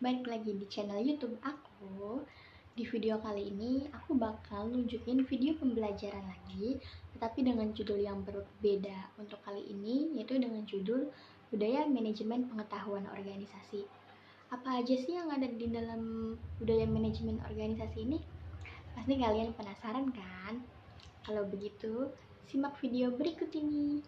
Balik lagi di channel YouTube aku. Di video kali ini aku bakal nunjukin video pembelajaran lagi, tetapi dengan judul yang berbeda untuk kali ini, yaitu dengan judul Budaya Manajemen Pengetahuan Organisasi. Apa aja sih yang ada di dalam budaya manajemen organisasi ini? Pasti kalian penasaran kan? Kalau begitu, simak video berikut ini.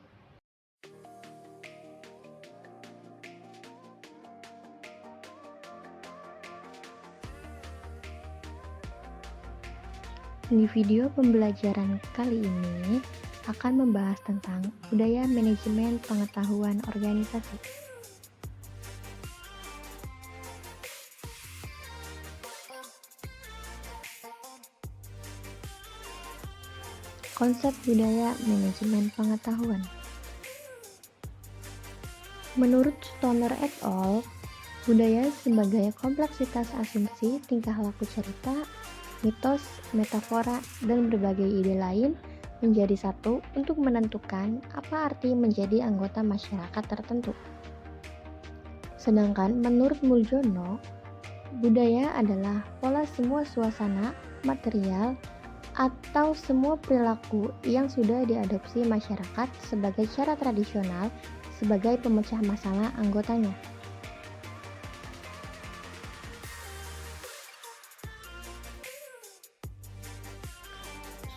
Di video pembelajaran kali ini akan membahas tentang budaya manajemen pengetahuan organisasi. Konsep budaya manajemen pengetahuan. Menurut Stoner et al., budaya sebagai kompleksitas asumsi, tingkah laku cerita, mitos, metafora, dan berbagai ide lain menjadi satu untuk menentukan apa arti menjadi anggota masyarakat tertentu. Sedangkan menurut Muljono, budaya adalah pola semua suasana, material, atau semua perilaku yang sudah diadopsi masyarakat sebagai cara tradisional sebagai pemecah masalah anggotanya.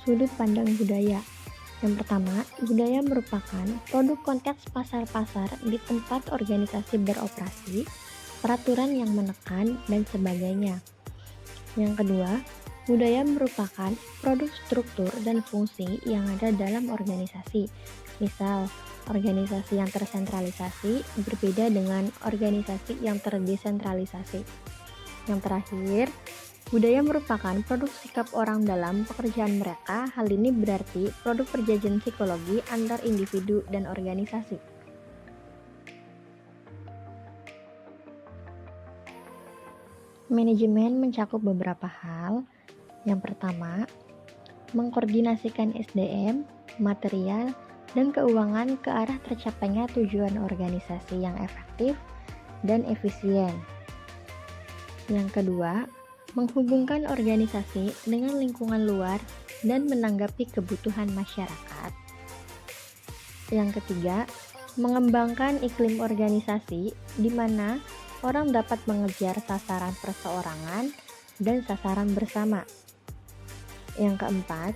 Sudut pandang budaya. Yang pertama, budaya merupakan produk konteks pasar-pasar di tempat organisasi beroperasi, peraturan yang menekan, dan sebagainya. Yang kedua, budaya merupakan produk struktur dan fungsi yang ada dalam organisasi. Misal, organisasi yang tersentralisasi berbeda dengan organisasi yang terdesentralisasi. Yang terakhir, budaya merupakan produk sikap orang dalam pekerjaan mereka. Hal ini berarti produk perjanjian psikologi antar individu dan organisasi. Manajemen mencakup beberapa hal. Yang pertama, mengkoordinasikan SDM, material, dan keuangan ke arah tercapainya tujuan organisasi yang efektif dan efisien. Yang kedua, menghubungkan organisasi dengan lingkungan luar dan menanggapi kebutuhan masyarakat. Yang ketiga, mengembangkan iklim organisasi di mana orang dapat mengejar sasaran perseorangan dan sasaran bersama. Yang keempat,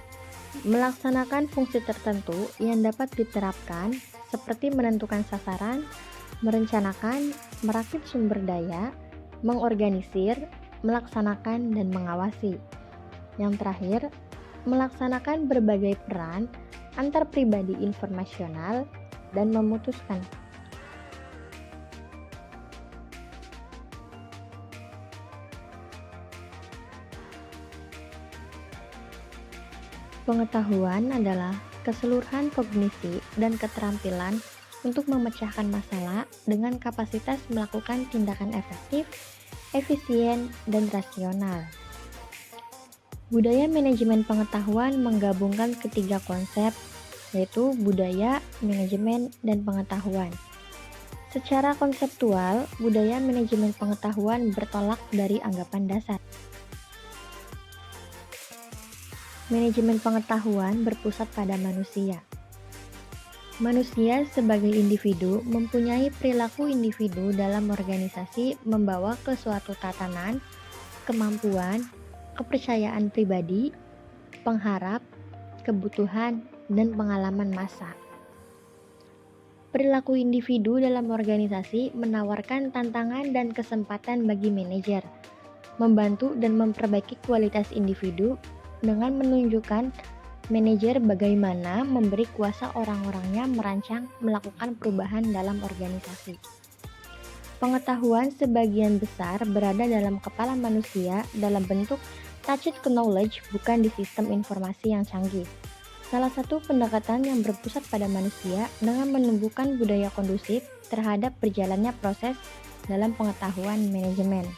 melaksanakan fungsi tertentu yang dapat diterapkan seperti menentukan sasaran, merencanakan, merakit sumber daya, mengorganisir, melaksanakan, dan mengawasi. Yang terakhir, melaksanakan berbagai peran antar pribadi informasional dan memutuskan. Pengetahuan adalah keseluruhan kognisi dan keterampilan untuk memecahkan masalah dengan kapasitas melakukan tindakan efektif, efisien, dan rasional. Budaya manajemen pengetahuan menggabungkan ketiga konsep, yaitu budaya, manajemen, dan pengetahuan. Secara konseptual, budaya manajemen pengetahuan bertolak dari anggapan dasar. Manajemen pengetahuan berpusat pada manusia. Manusia sebagai individu mempunyai perilaku individu dalam organisasi membawa ke suatu tatanan, kemampuan, kepercayaan pribadi, pengharap, kebutuhan, dan pengalaman massa. Perilaku individu dalam organisasi menawarkan tantangan dan kesempatan bagi manajer, membantu dan memperbaiki kualitas individu dengan menunjukkan manajer bagaimana memberi kuasa orang-orangnya merancang melakukan perubahan dalam organisasi. Pengetahuan sebagian besar berada dalam kepala manusia dalam bentuk tacit knowledge, bukan di sistem informasi yang canggih. Salah satu pendekatan yang berpusat pada manusia dengan menumbuhkan budaya kondusif terhadap berjalannya proses dalam pengetahuan manajemen.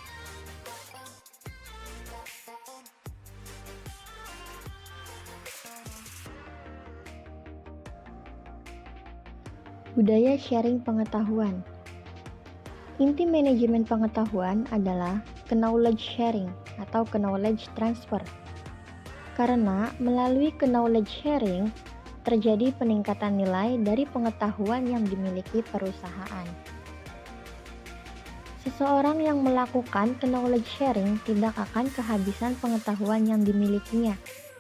Budaya sharing pengetahuan. Inti manajemen pengetahuan adalah knowledge sharing atau knowledge transfer. Karena melalui knowledge sharing, terjadi peningkatan nilai dari pengetahuan yang dimiliki perusahaan. Seseorang yang melakukan knowledge sharing tidak akan kehabisan pengetahuan yang dimilikinya,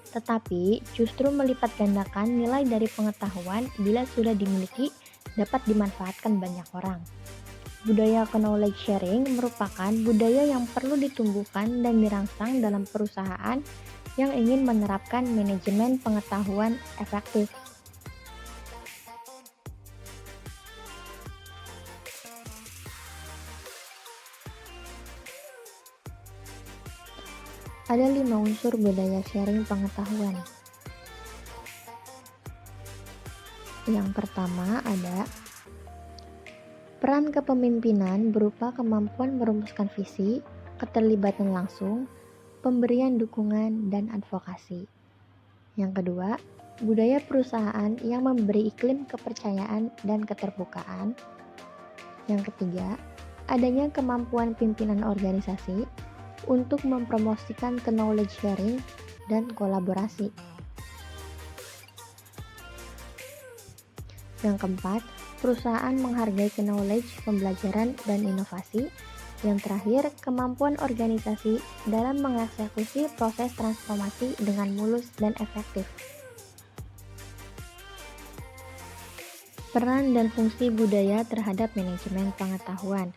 tetapi justru melipat gandakan nilai dari pengetahuan bila sudah dimiliki dapat dimanfaatkan banyak orang. Budaya knowledge sharing merupakan budaya yang perlu ditumbuhkan dan dirangsang dalam perusahaan yang ingin menerapkan manajemen pengetahuan efektif. Ada 5 unsur budaya sharing pengetahuan. Yang pertama ada peran kepemimpinan berupa kemampuan merumuskan visi, keterlibatan langsung, pemberian dukungan, dan advokasi. Yang kedua, budaya perusahaan yang memberi iklim kepercayaan dan keterbukaan. Yang ketiga, adanya kemampuan pimpinan organisasi untuk mempromosikan knowledge sharing dan kolaborasi. Yang keempat, perusahaan menghargai knowledge, pembelajaran, dan inovasi. Yang terakhir, kemampuan organisasi dalam mengeksekusi proses transformasi dengan mulus dan efektif. Peran dan fungsi budaya terhadap manajemen pengetahuan.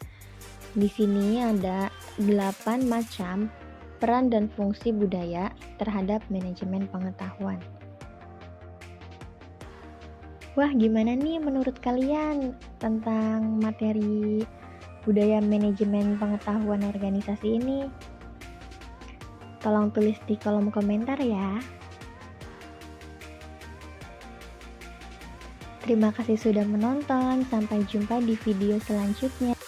Di sini ada 8 macam peran dan fungsi budaya terhadap manajemen pengetahuan. Wah, gimana nih menurut kalian tentang materi budaya manajemen pengetahuan organisasi ini? Tolong tulis di kolom komentar ya. Terima kasih sudah menonton, sampai jumpa di video selanjutnya.